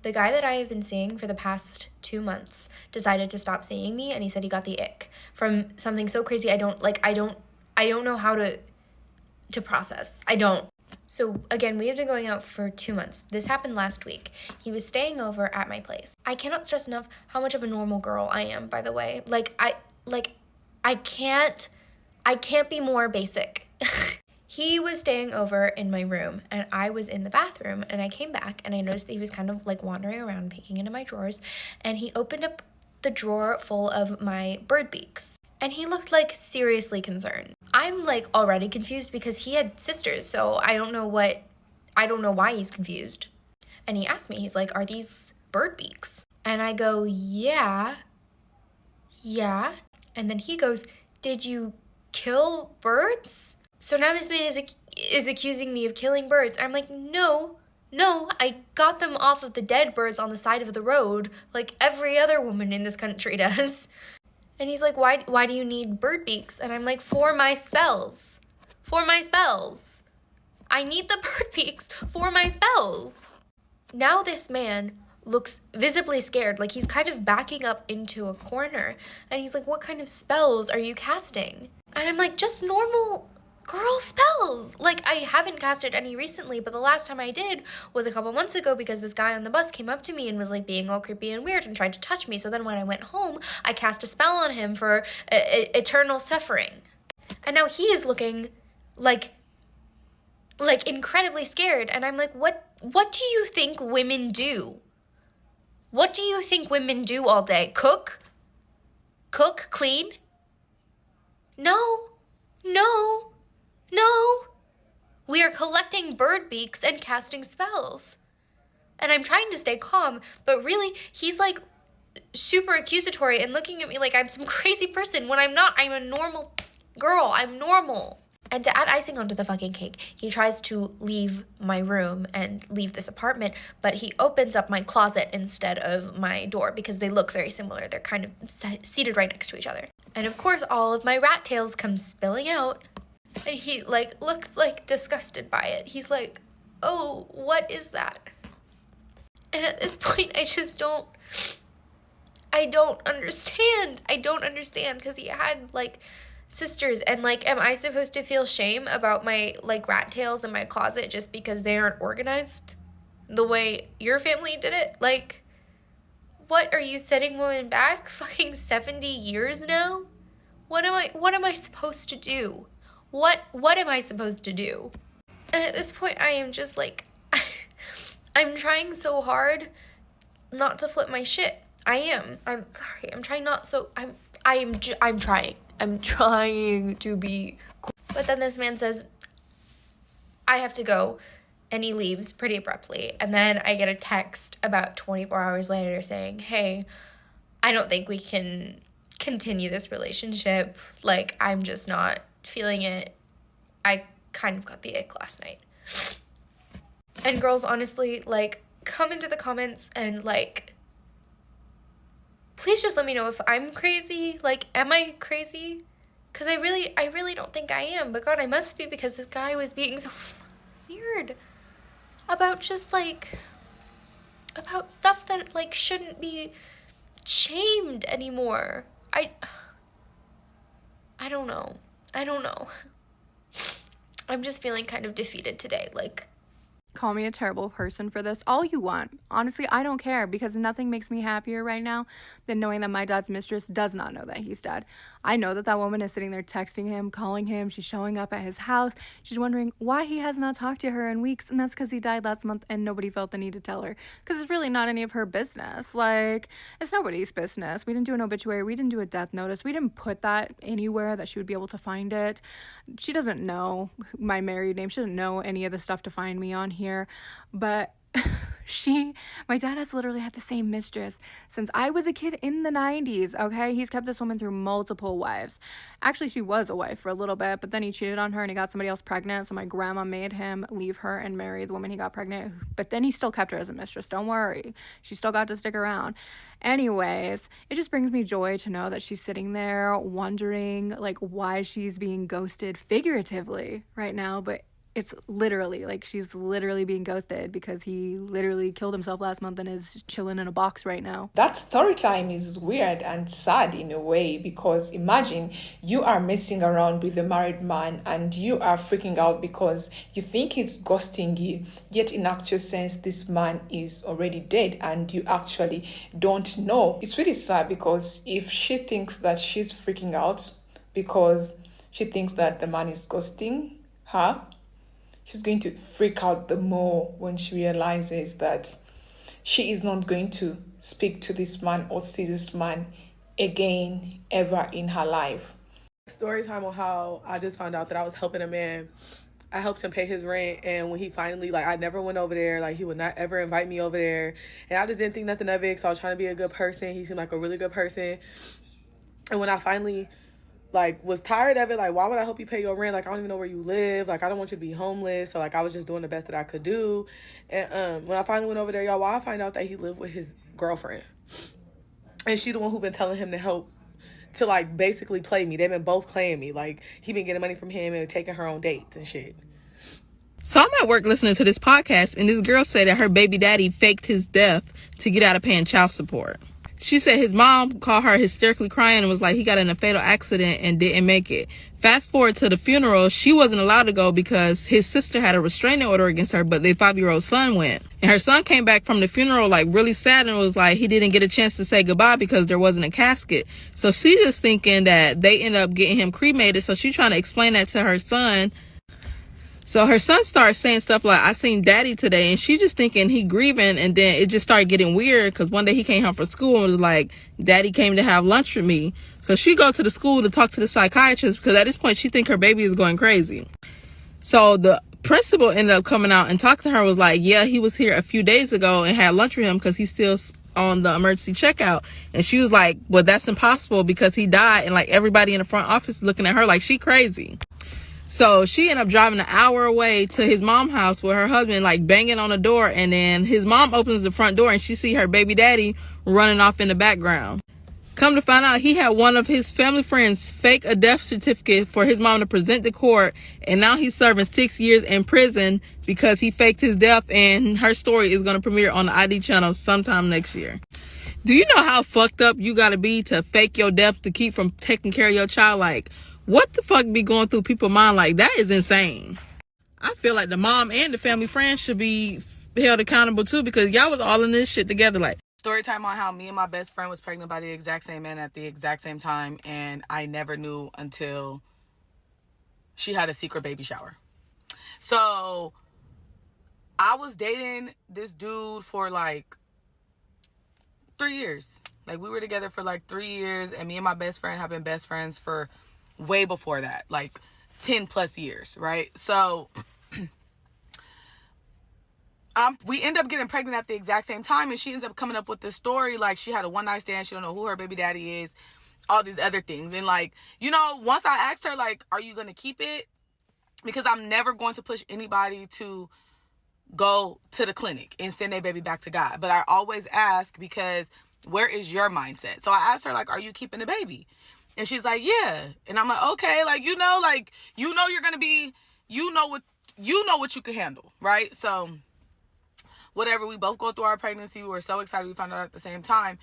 The guy that I have been seeing for the past 2 months decided to stop seeing me, and he said he got the ick from something so crazy. I don't know how to process. I don't. So again, we have been going out for 2 months. This happened last week. He was staying over at my place. I cannot stress enough how much of a normal girl I am, by the way. I can't be more basic. He was staying over in my room, and I was in the bathroom, and I came back, and I noticed that he was kind of like wandering around, peeking into my drawers, and he opened up the drawer full of my bird beaks, and he looked like seriously concerned. I'm like already confused because he had sisters, so I don't know why he's confused. And he asked me, he's like, "Are these bird beaks?" And I go, yeah. And then he goes, "Did you kill birds?" So now this man is accusing me of killing birds. I'm like, no, I got them off of the dead birds on the side of the road, like every other woman in this country does. And he's like, why do you need bird beaks? And I'm like, for my spells. I need the bird beaks for my spells. Now this man looks visibly scared, like he's kind of backing up into a corner. And he's like, "What kind of spells are you casting?" And I'm like, "Just normal girl spells." Like, I haven't casted any recently, but the last time I did was a couple months ago because this guy on the bus came up to me and was like being all creepy and weird and tried to touch me. So then when I went home, I cast a spell on him for eternal suffering. And now he is looking like incredibly scared. And I'm like, what do you think women do? What do you think women do all day? Cook? Clean? No. We are collecting bird beaks and casting spells. And I'm trying to stay calm, but really, he's like super accusatory and looking at me like I'm some crazy person when I'm not. I'm a normal girl. I'm normal. And to add icing onto the fucking cake, he tries to leave my room and leave this apartment, but he opens up my closet instead of my door because they look very similar. They're kind of seated right next to each other. And of course, all of my rat tails come spilling out. And he looks disgusted by it. He's like, "Oh, what is that?" And at this point, I don't understand. Because he had sisters, and am I supposed to feel shame about my rat tails in my closet just because they aren't organized the way your family did it? What, are you setting women back fucking 70 years now? What am I supposed to do? What am I supposed to do? And at this point, I am just I'm trying so hard not to flip my shit. I am. I'm sorry. I'm trying not so. I'm trying. I'm trying to be cool. But then this man says, "I have to go." And he leaves pretty abruptly. And then I get a text about 24 hours later saying, "Hey, I don't think we can continue this relationship. I'm just not feeling it. I kind of got the ick last night." And girls, honestly, come into the comments and please just let me know if I'm crazy. Am I crazy? Because I really don't think I am. But God, I must be, because this guy was being so weird about just about stuff that shouldn't be shamed anymore. I don't know. I'm just feeling kind of defeated today. Call me a terrible person for this all you want. Honestly, I don't care, because nothing makes me happier right now than knowing that my dad's mistress does not know that he's dead. I know that woman is sitting there texting him, calling him. She's showing up at his house. She's wondering why he has not talked to her in weeks, and that's because he died last month and nobody felt the need to tell her, because it's really not any of her business. It's nobody's business. We didn't do an obituary. We didn't do a death notice. We didn't put that anywhere that she would be able to find it. She doesn't know my married name. She doesn't know any of the stuff to find me on here. But my dad has literally had the same mistress since I was a kid in the 90s, okay? He's kept this woman through multiple wives. Actually, she was a wife for a little bit, but then he cheated on her and he got somebody else pregnant, so my grandma made him leave her and marry the woman he got pregnant, but then he still kept her as a mistress. Don't worry. She still got to stick around. Anyways, it just brings me joy to know that she's sitting there wondering, why she's being ghosted figuratively right now, but It's literally like she's literally being ghosted because he literally killed himself last month and is chilling in a box right now. That story time is weird and sad in a way because imagine you are messing around with a married man and you are freaking out because you think he's ghosting you, yet in actual sense, this man is already dead and you actually don't know. It's really sad because if she thinks that she's freaking out because she thinks that the man is ghosting her, she's going to freak out the more when she realizes that she is not going to speak to this man or see this man again ever in her life. Story time on how I just found out that I was helping a man. I helped him pay his rent, and when he finally, like, I never went over there. Like, he would not ever invite me over there, and I just didn't think nothing of it, so I was trying to be a good person. He seemed like a really good person, and when I finally, like, was tired of it, like, why would I help you pay your rent? Like, I don't even know where you live. Like, I don't want you to be homeless. So, like, I was just doing the best that I could do. And when I finally went over there, y'all, I find out that he lived with his girlfriend. And she the one who been telling him to help, to, like, basically play me. They've been both playing me. Like, he been getting money from him and taking her on dates and shit. So I'm at work listening to this podcast, and this girl said that her baby daddy faked his death to get out of paying child support. She said his mom called her hysterically crying and was like, he got in a fatal accident and didn't make it. Fast forward to the funeral, she wasn't allowed to go because his sister had a restraining order against her, but their 5-year-old son went. And her son came back from the funeral like really sad and was like, he didn't get a chance to say goodbye because there wasn't a casket. So she just thinking that they ended up getting him cremated. So she's trying to explain that to her son. So her son starts saying stuff like, I seen daddy today, and she just thinking he grieving, and then it just started getting weird because one day he came home from school and was like, daddy came to have lunch with me. So she go to the school to talk to the psychiatrist because at this point she think her baby is going crazy. So the principal ended up coming out and talking to her, was like, yeah, he was here a few days ago and had lunch with him because he's still on the emergency checkout. And she was like, well, that's impossible because he died, and like everybody in the front office looking at her like she crazy. So she ended up driving an hour away to his mom's house with her husband, like banging on the door. And then his mom opens the front door and she see her baby daddy running off in the background. Come to find out, he had one of his family friends fake a death certificate for his mom to present to court. And now he's serving 6 years in prison because he faked his death. And her story is going to premiere on the ID channel sometime next year. Do you know how fucked up you got to be to fake your death to keep from taking care of your child? Like, what the fuck be going through people's mind? Like, that is insane. I feel like the mom and the family friends should be held accountable too, because y'all was all in this shit together. Like, Story time on how me and my best friend was pregnant by the exact same man at the exact same time, and I never knew until she had a secret baby shower. So I was dating this dude for like 3 years. Like, we were together for like 3 years, and me and my best friend have been best friends for way before that, like 10 plus years, right? So we end up getting pregnant at the exact same time, and she ends up coming up with this story like she had a one-night stand, she don't know who her baby daddy is, all these other things. And like, you know, once I asked her, like, are you gonna keep it? Because I'm never going to push anybody to go to the clinic and send their baby back to God, but I always ask, because where is your mindset? So I asked her, like, are you keeping the baby? And she's like, yeah. And I'm like, okay, like, you know, you're going to be, you know what you can handle, right? So whatever, we both go through our pregnancy. We were so excited. We found out at the same time.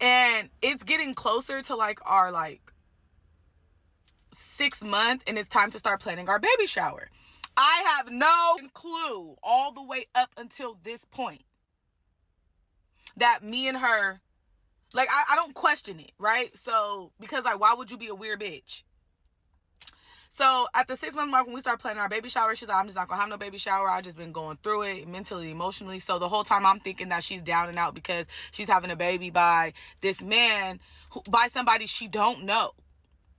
And it's getting closer to like our like 6 month, and it's time to start planning our baby shower. I have no clue all the way up until this point that me and her, like, I don't question it, right? So, because, like, why would you be a weird bitch? So, at the 6 month mark, when we start planning our baby shower, she's like, I'm just not gonna have no baby shower. I've just been going through it mentally, emotionally. So, the whole time I'm thinking that she's down and out because she's having a baby by this man, by somebody she don't know,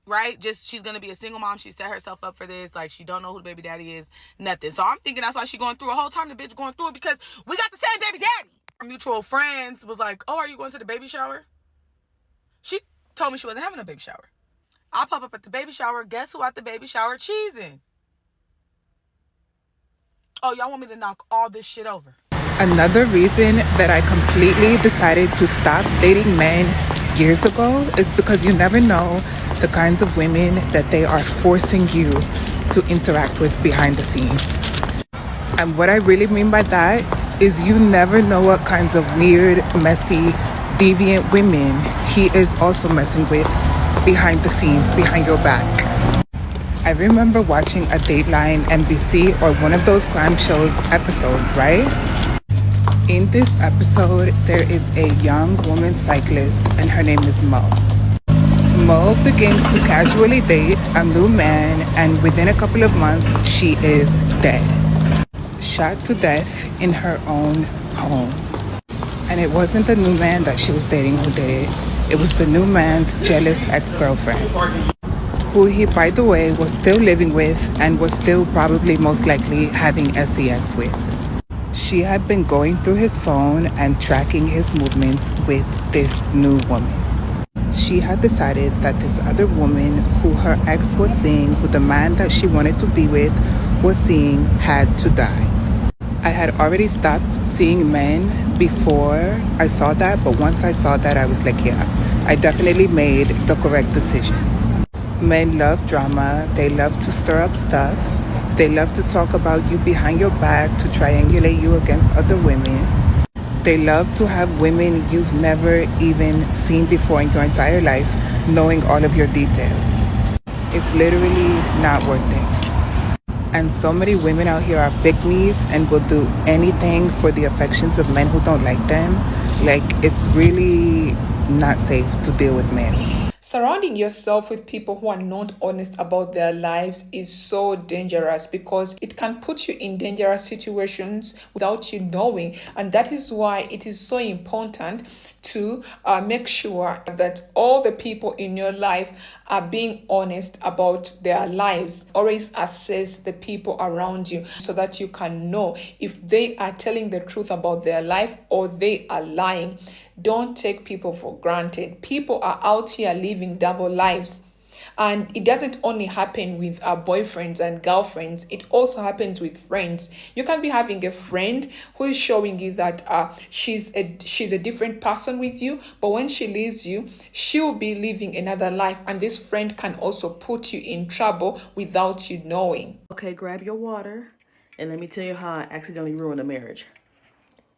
right? Just, she's gonna be a single mom. She set herself up for this. Like, she don't know who the baby daddy is, nothing. So, I'm thinking that's why she's going through a whole time. The bitch going through it because we got the same baby daddy. Our mutual friends was like, oh, are you going to the baby shower? She told me she wasn't having a baby shower. I pop up at the baby shower. Guess who at the baby shower cheesing? Oh, y'all want me to knock all this shit over? Another reason that I completely decided to stop dating men years ago is because you never know the kinds of women that they are forcing you to interact with behind the scenes. And what I really mean by that is you never know what kinds of weird, messy, deviant women he is also messing with behind the scenes, behind your back. I remember watching a Dateline, NBC, or one of those crime shows episodes, right? In this episode, there is a young woman cyclist, and her name is Mo. Mo begins to casually date a new man, and within a couple of months, she is dead. Shot to death in her own home. And it wasn't the new man that she was dating who did it. It was the new man's jealous ex-girlfriend, who he, by the way, was still living with and was still probably most likely having sex with. She had been going through his phone and tracking his movements with this new woman. She had decided that this other woman who her ex was seeing, who the man that she wanted to be with was seeing, had to die. I had already stopped seeing men before I saw that, but once I saw that, I was like, yeah, I definitely made the correct decision. Men love drama. They love to stir up stuff. They love to talk about you behind your back, to triangulate you against other women. They love to have women you've never even seen before in your entire life knowing all of your details. It's literally not worth it. And so many women out here are pick-me's and will do anything for the affections of men who don't like them. Like, it's really not safe to deal with males. Surrounding yourself with people who are not honest about their lives is so dangerous because it can put you in dangerous situations without you knowing. And that is why it is so important to make sure that all the people in your life are being honest about their lives. Always assess the people around you so that you can know if they are telling the truth about their life or they are lying. Don't take people for granted. People are out here living double lives. And it doesn't only happen with our boyfriends and girlfriends. It also happens with friends. You can be having a friend who is showing you that she's a different person with you, but when she leaves you, she'll be living another life, and this friend can also put you in trouble without you knowing. Okay, grab your water, and let me tell you how I accidentally ruined a marriage.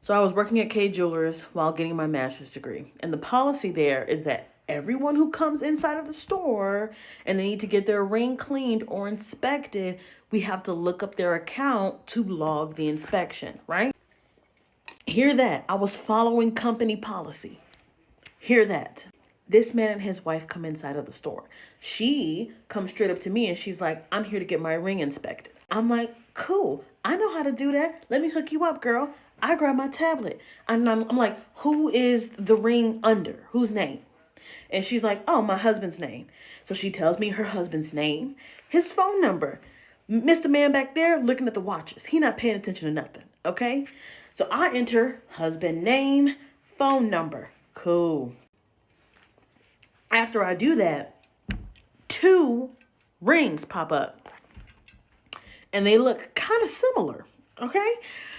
So I was working at K Jewelers while getting my master's degree, and the policy there is that everyone who comes inside of the store and they need to get their ring cleaned or inspected, we have to look up their account to log the inspection, right? Hear that. I was following company policy. Hear that. This man and his wife come inside of the store. She comes straight up to me and she's like, I'm here to get my ring inspected. I'm like, cool. I know how to do that. Let me hook you up, girl. I grab my tablet. And I'm like, who is the ring under? Whose name? And she's like, oh, my husband's name. So she tells me her husband's name, his phone number. Mr. Man back there looking at the watches. He not paying attention to nothing, okay? So I enter husband name, phone number. Cool. After I do that, 2 rings pop up. And they look kind of similar, okay?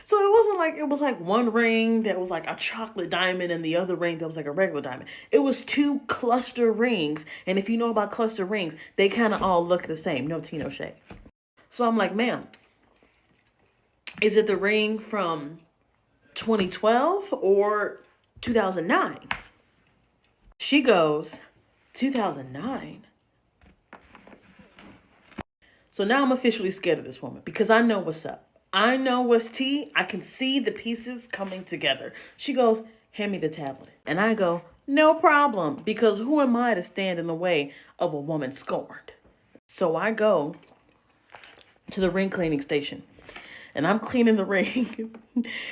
So it wasn't like, it was like one ring that was like a chocolate diamond and the other ring that was like a regular diamond. It was 2 cluster rings. And if you know about cluster rings, they kind of all look the same. No tea, no shade. So I'm like, ma'am, is it the ring from 2012 or 2009? She goes, 2009. So now I'm officially scared of this woman because I know what's up. I know what's tea. I can see the pieces coming together. She goes, hand me the tablet. And I go, no problem, because who am I to stand in the way of a woman scorned? So I go to the ring cleaning station and I'm cleaning the ring.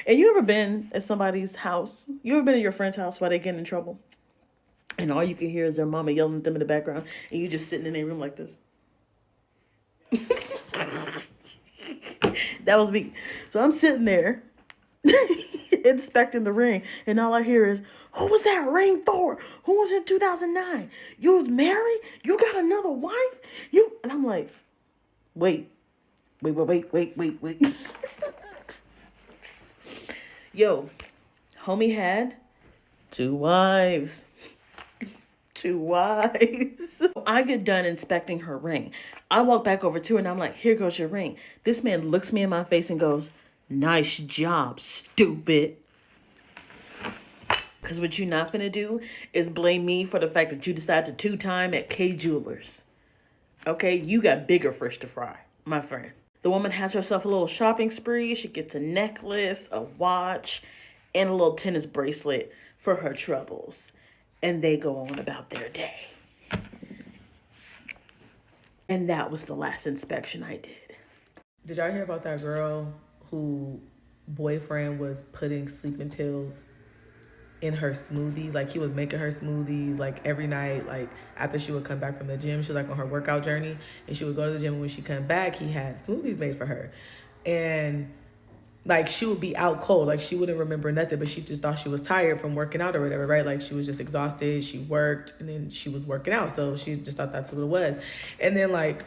And you ever been at somebody's house? You ever been at your friend's house while they get in trouble? And all you can hear is their mama yelling at them in the background and you just sitting in their room like this. That was me. So I'm sitting there inspecting the ring, and all I hear is, who was that ring for? Who was in 2009? You was married? You got another wife? And I'm like, wait. Yo, homie had 2 wives. 2 wives. I get done inspecting her ring. I walk back over to her and I'm like, here goes your ring. This man looks me in my face and goes, nice job, stupid. Because what you're not finna do is blame me for the fact that you decided to 2-time at K Jewelers. Okay, you got bigger fish to fry, my friend. The woman has herself a little shopping spree. She gets a necklace, a watch, and a little tennis bracelet for her troubles. And they go on about their day. And that was the last inspection I did. Did y'all hear about that girl who boyfriend was putting sleeping pills in her smoothies? Like, he was making her smoothies like every night. Like, after she would come back from the gym, she was like on her workout journey, and she would go to the gym, and when she come back, he had smoothies made for her. And like, she would be out cold, like she wouldn't remember nothing, but she just thought she was tired from working out or whatever, right? Like, she was just exhausted. She worked and then she was working out, so she just thought that's what it was. And then like,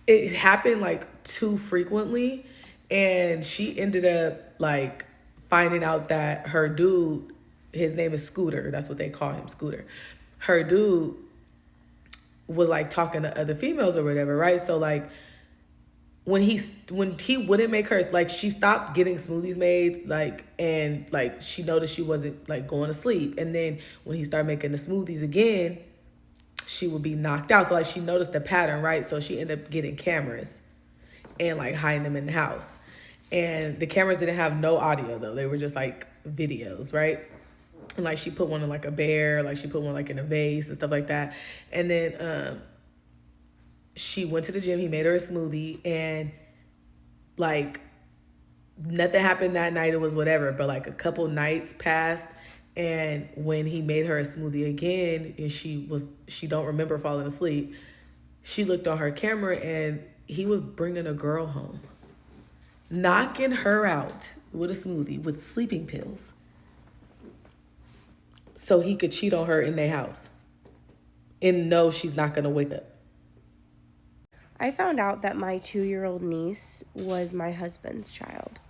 it happened like too frequently, and she ended up like finding out that her dude, his name is Scooter, that's what they call him, Scooter. Her dude was like talking to other females or whatever, right? So like, when he wouldn't make hers, like, she stopped getting smoothies made, like, and like she noticed she wasn't like going to sleep. And then when he started making the smoothies again, she would be knocked out. So like, she noticed the pattern, right? So she ended up getting cameras and like hiding them in the house. And the cameras didn't have no audio though. They were just like videos, right? And like, she put one in like a bear, like she put one like in a vase and stuff like that. And then she went to the gym, he made her a smoothie, and like, nothing happened that night, it was whatever, but like a couple nights passed, and when he made her a smoothie again, and she don't remember falling asleep, she looked on her camera and he was bringing a girl home, knocking her out with a smoothie with sleeping pills so he could cheat on her in their house and know she's not gonna wake up. I found out that my 2-year-old niece was my husband's child.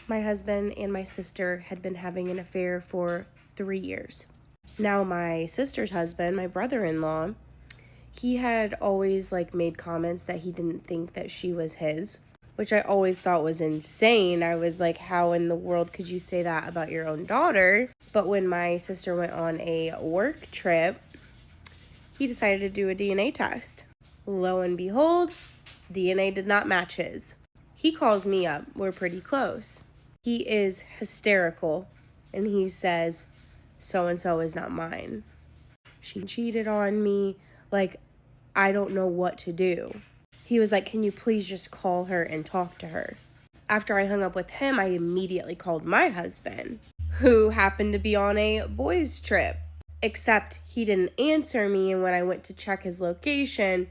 My husband and my sister had been having an affair for 3 years. Now my sister's husband, my brother-in-law, he had always like made comments that he didn't think that she was his, which I always thought was insane. I was like, how in the world could you say that about your own daughter? But when my sister went on a work trip, he decided to do a DNA test. Lo and behold, DNA did not match his. He calls me up. We're pretty close. He is hysterical, and he says, so-and-so is not mine. She cheated on me. Like, I don't know what to do. He was like, can you please just call her and talk to her? After I hung up with him, I immediately called my husband, who happened to be on a boys' trip. Except he didn't answer me, and when I went to check his location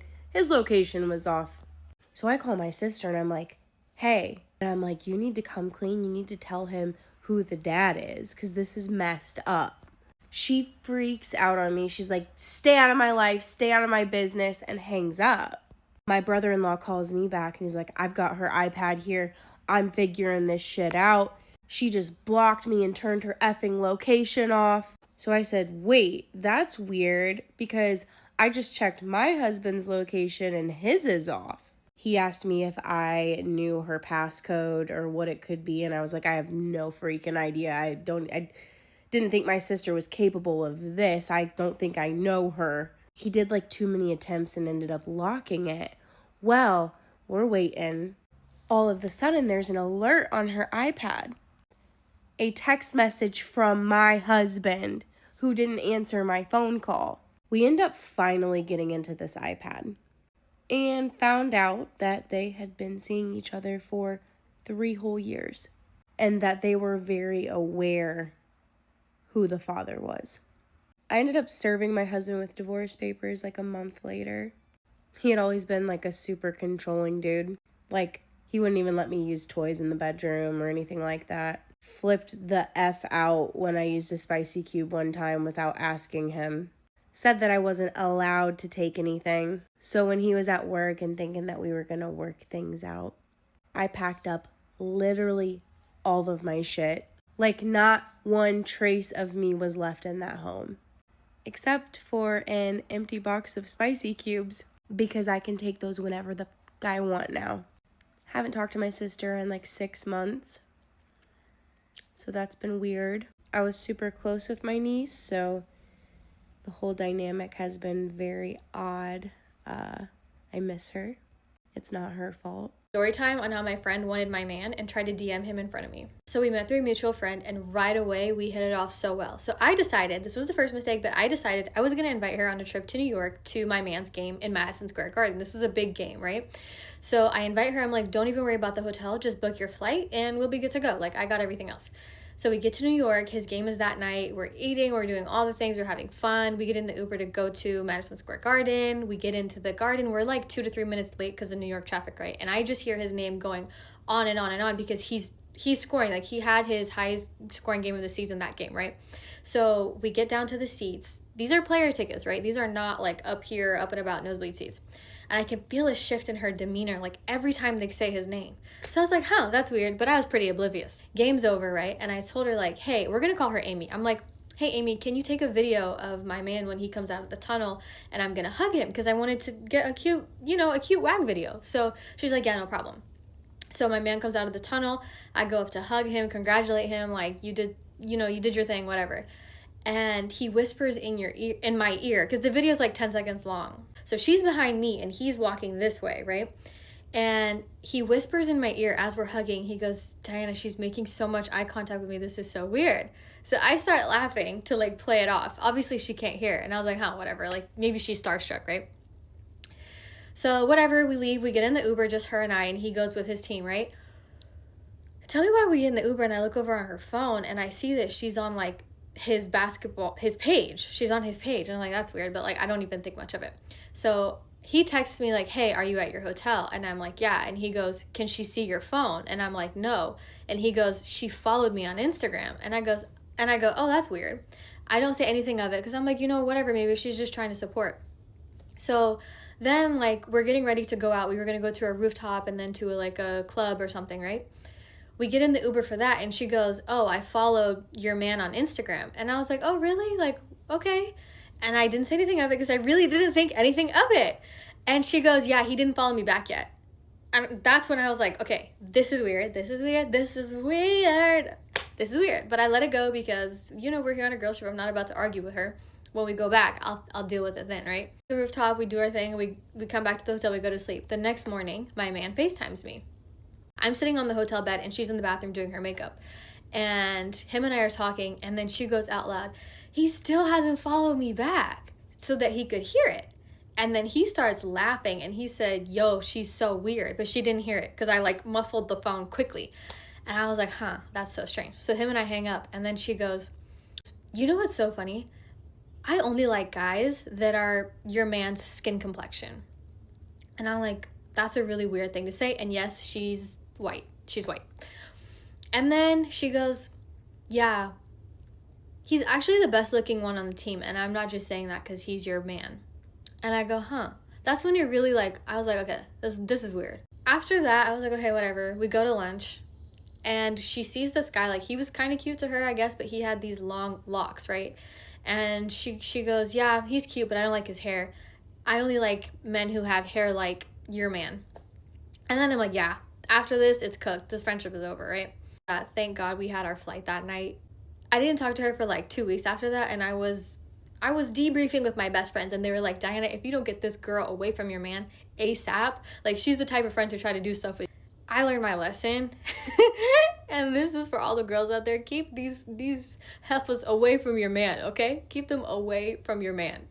was off. So I call my sister and I'm like, hey. And I'm like, you need to come clean. You need to tell him who the dad is, because this is messed up. She freaks out on me. She's like, stay out of my life, stay out of my business, and hangs up. My brother-in-law calls me back and he's like, I've got her iPad here. I'm figuring this shit out. She just blocked me and turned her effing location off. So I said, wait, that's weird, because I just checked my husband's location and his is off. He asked me if I knew her passcode or what it could be, and I was like, I have no freaking idea. I didn't think my sister was capable of this. I don't think I know her. He did like too many attempts and ended up locking it. Well, we're waiting. All of a sudden, there's an alert on her iPad. A text message from my husband, who didn't answer my phone call. We end up finally getting into this iPad and found out that they had been seeing each other for 3 whole years, and that they were very aware who the father was. I ended up serving my husband with divorce papers like a month later. He had always been like a super controlling dude. Like, he wouldn't even let me use toys in the bedroom or anything like that. Flipped the F out when I used a spicy cube one time without asking him. Said that I wasn't allowed to take anything. So when he was at work and thinking that we were gonna work things out, I packed up literally all of my shit. Like, not one trace of me was left in that home. except for an empty box of spicy cubes because I can take those whenever the I want now. Haven't talked to my sister in like 6 months, so that's been weird. I was super close with my niece, so the whole dynamic has been very odd. I miss her. It's not her fault. Story time on how my friend wanted my man and tried to DM him in front of me. So we met through a mutual friend, and right away we hit it off so well. So I decided, this was the first mistake, but I decided I was going to invite her on a trip to New York to my man's game in Madison Square Garden. This was a big game, right? So I invite her. I'm like, don't even worry about the hotel. Just book your flight and we'll be good to go. Like, I got everything else. So we get to New York. His game is that night. We're eating. We're doing all the things. We're having fun. We get in the Uber to go to Madison Square Garden. We get into the garden. We're like 2 to 3 minutes late because of New York traffic, right? And I just hear his name going on and on and on because he's scoring. Like, he had his highest scoring game of the season that game, right? So we get down to the seats. These are player tickets, right? These are not like up here, up and about nosebleed seats. And I can feel a shift in her demeanor, like every time they say his name. So I was like, huh, that's weird, but I was pretty oblivious. Game's over, right? And I told her like, hey, we're gonna call her Amy. I'm like, hey, Amy, can you take a video of my man when he comes out of the tunnel and I'm gonna hug him because I wanted to get a cute wag video. So she's like, yeah, no problem. So my man comes out of the tunnel. I go up to hug him, congratulate him, like, you did your thing, whatever. And he whispers in my ear, because the video is like 10 seconds long. So she's behind me and he's walking this way, right? And he whispers in my ear as we're hugging. He goes, Diana, she's making so much eye contact with me. This is so weird. So I start laughing to like play it off. Obviously she can't hear. And I was like, huh, whatever. Like, maybe she's starstruck, right? So whatever, we leave. We get in the Uber, just her and I, and he goes with his team, right? Tell me why we get in the Uber and I look over on her phone and I see that she's on like his page. She's on his page. And I'm like, that's weird, but like, I don't even think much of it. So he texts me like, hey, are you at your hotel? And I'm like, yeah. And he goes, can she see your phone? And I'm like, no. And he goes, she followed me on Instagram. And I go, oh, that's weird. I don't say anything of it because I'm like, whatever, maybe she's just trying to support. So then like, we're getting ready to go out. We were going to go to a rooftop and then to like a club or something, right? We get in the Uber for that, and she goes, oh, I followed your man on Instagram. And I was like, oh, really? Like, okay. And I didn't say anything of it because I really didn't think anything of it. And she goes, yeah, he didn't follow me back yet. And that's when I was like, okay, this is weird. This is weird. This is weird. This is weird. But I let it go because, we're here on a girl trip. I'm not about to argue with her. When we go back, I'll deal with it then, right? The rooftop, we do our thing. We come back to the hotel. We go to sleep. The next morning, my man FaceTimes me. I'm sitting on the hotel bed and she's in the bathroom doing her makeup. And him and I are talking, and then she goes out loud, he still hasn't followed me back, so that he could hear it. And then he starts laughing and he said, yo, she's so weird. But she didn't hear it because I like muffled the phone quickly. And I was like, huh, that's so strange. So him and I hang up, and then she goes, you know what's so funny? I only like guys that are your man's skin complexion. And I'm like, that's a really weird thing to say. And yes, she's white. And then she goes, yeah, he's actually the best looking one on the team. And I'm not just saying that because he's your man. And I go, huh. That's when you're really like, I was like, okay, this is weird. After that, I was like, okay, whatever. We go to lunch. And she sees this guy, like, he was kind of cute to her, I guess, but he had these long locks, right? And she goes, yeah, he's cute, but I don't like his hair. I only like men who have hair like your man. And then I'm like, yeah, after this, it's cooked. This friendship is over, right? Thank God we had our flight that night. I didn't talk to her for like 2 weeks after that, and I was debriefing with my best friends, and they were like, Diana, if you don't get this girl away from your man ASAP, like, she's the type of friend to try to do stuff with you. I learned my lesson. And this is for all the girls out there. Keep these heifers away from your man, okay? Keep them away from your man.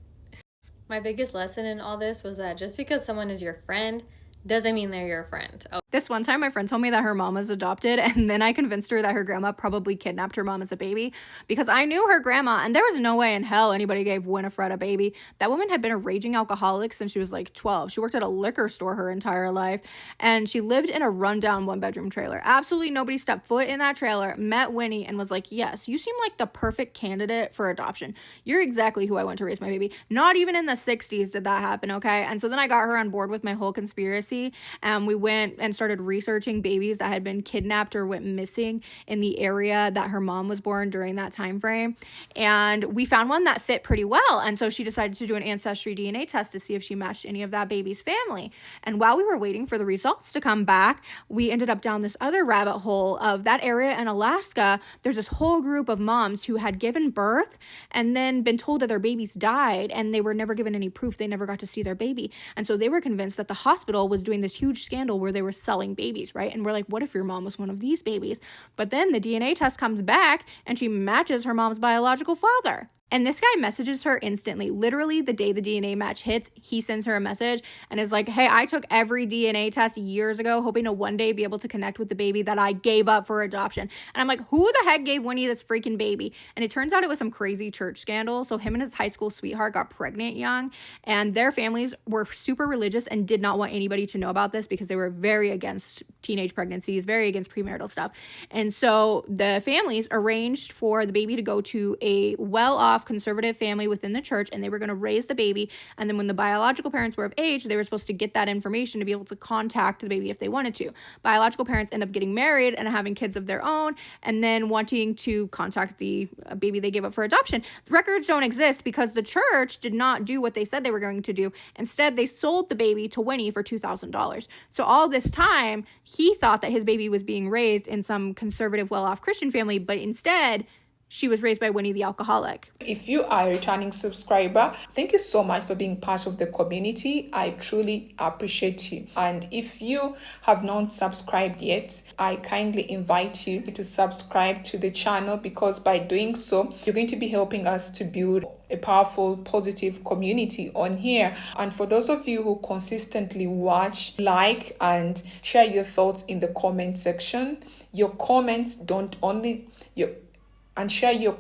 My biggest lesson in all this was that just because someone is your friend doesn't mean they're your friend. Oh. This one time, my friend told me that her mom was adopted, and then I convinced her that her grandma probably kidnapped her mom as a baby because I knew her grandma, and there was no way in hell anybody gave Winifred a baby. That woman had been a raging alcoholic since she was like 12. She worked at a liquor store her entire life, and she lived in a rundown one-bedroom trailer. Absolutely nobody stepped foot in that trailer, met Winnie, and was like, yes, you seem like the perfect candidate for adoption. You're exactly who I want to raise my baby. Not even in the 60s did that happen, okay? And so then I got her on board with my whole conspiracy, and we went and started started researching babies that had been kidnapped or went missing in the area that her mom was born during that time frame. And we found one that fit pretty well. And so she decided to do an ancestry DNA test to see if she matched any of that baby's family. And while we were waiting for the results to come back, we ended up down this other rabbit hole of that area in Alaska. There's this whole group of moms who had given birth and then been told that their babies died, and they were never given any proof. They never got to see their baby. And so they were convinced that the hospital was doing this huge scandal where they were selling babies, right? And we're like, what if your mom was one of these babies? But then the DNA test comes back and she matches her mom's biological father. And this guy messages her instantly. Literally, the day the DNA match hits, he sends her a message and is like, hey, I took every DNA test years ago, hoping to one day be able to connect with the baby that I gave up for adoption. And I'm like, who the heck gave Winnie this freaking baby? And it turns out it was some crazy church scandal. So him and his high school sweetheart got pregnant young, and their families were super religious and did not want anybody to know about this because they were very against teenage pregnancies, very against premarital stuff. And so the families arranged for the baby to go to a well-off conservative family within the church, and they were going to raise the baby. And then when the biological parents were of age, they were supposed to get that information to be able to contact the baby if they wanted to. Biological parents end up getting married and having kids of their own, and then wanting to contact the baby they gave up for adoption. The records don't exist because the church did not do what they said they were going to do. Instead, they sold the baby to Winnie for $2,000. So all this time, he thought that his baby was being raised in some conservative, well-off Christian family, but instead, she was raised by Winnie the alcoholic. If you are a returning subscriber, thank you so much for being part of the community. I truly appreciate you. And if you have not subscribed yet, I kindly invite you to subscribe to the channel, because by doing so, you're going to be helping us to build a powerful, positive community on here. And for those of you who consistently watch, like, and share your thoughts in the comment section, your comments don't only... and share your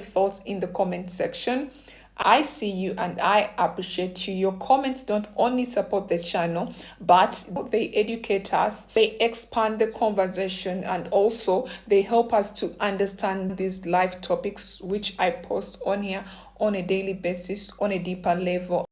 thoughts in the comment section. I see you and I appreciate you. Your comments don't only support the channel, but they educate us, they expand the conversation, and also they help us to understand these live topics which I post on here on a daily basis on a deeper level.